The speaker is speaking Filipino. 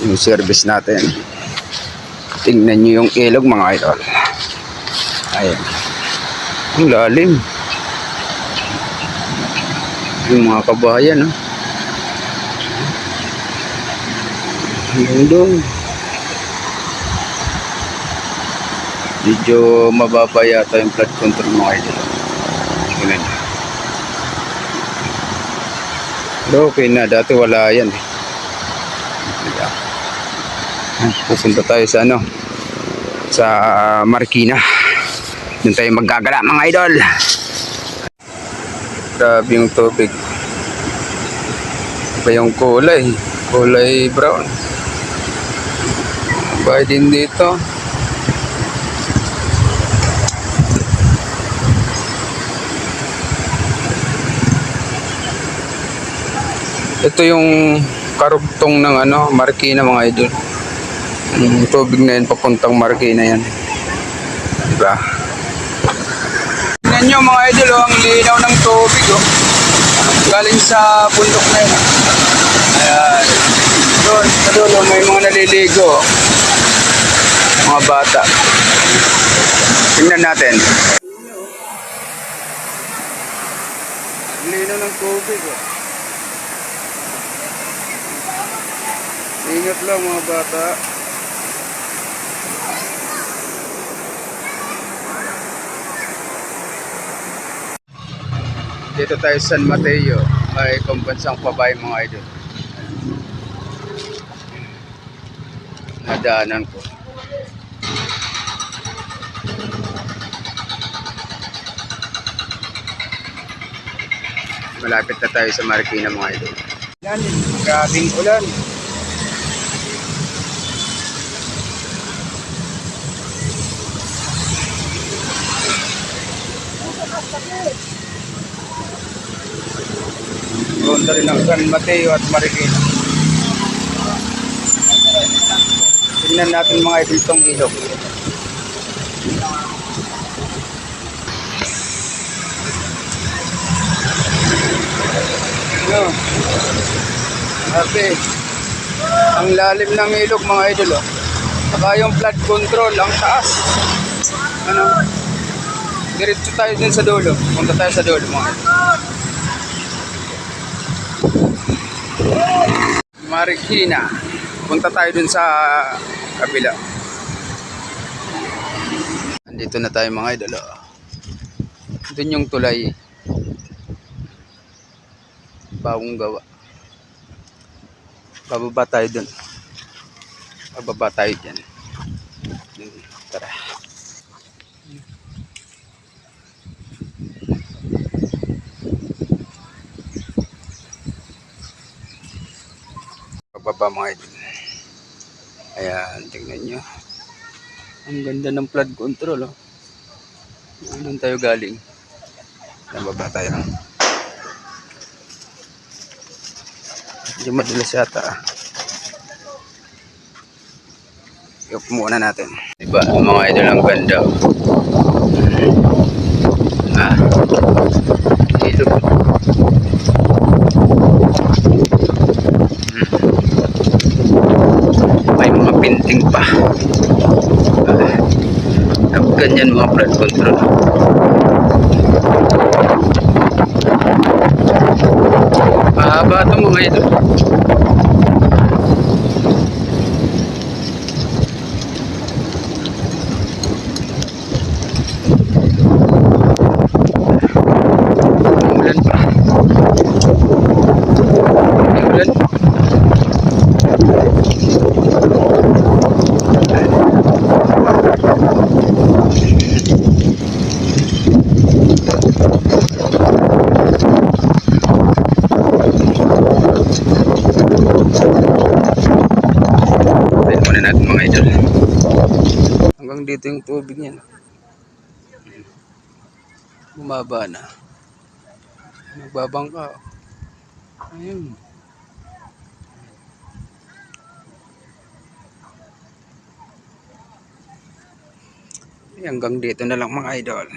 Yung service natin. Tingnan nyo yung ilog mga idol. Ayan. Ang lalim. Yung mga kabayan, no? Hanggang doon. Medyo mababa yata yung flood control mga idol. Tingnan nyo. Pero okay na. Dati wala yan eh. Pupunta tayo sa ano, sa Marikina. Doon tayo maggagala mga idol. Grabe yung tubig. Iba yung kulay brown. Bahay din dito. Ito yung karugtong ng ano, Marikina mga idol. Yung tubig na yun papuntang Marikina yan, diba? Tingnan nyo mga idol, oh, ang linaw ng tubig, oh. Galing sa bundok na yun. Ayan. Doon, sa dulo may mga naliligo, oh. Mga bata. Tingnan natin. Ang linaw ng tubig, oh. Ingat lang mga bata. Dito tayo sa San Mateo, may pambansang pabahay mga idol. Nadaanan ko. Malapit na tayo sa Marikina mga idol. Grabing ulan. Ronda rin ang San Mateo at Marikina. Tingnan natin mga idol itong ilog. Ano? Grabe. Ang lalim ng ilog mga idol, oh. Saka yung flood control, ang taas. Ano? Diretso tayo din sa dulo. Punta tayo sa dulo mga idol. Marikina. Punta tayo dun sa kabila. Andito na tayo mga idol. Dun yung tulay. Bagong gawa. Bababa tayo dun. Bababa tayo dyan. Tara. Bababa mga idol. Ayan, tingnan nyo. Ang ganda ng flood control, oh. Doon tayo galing. Bababa tayo. Medyo madalas yata. Iyok muna natin. Diba, mga idol, ang ganda. Dito. May mga pinting pa. Ganyan mga flood control. Mahaba ito mga idol. Ulan pa. Ulan. Natin mga idol. Hanggang dito yung tubig niya. Bumaba na. Nagbabangka. Ayun. Hanggang dito na lang mga idol.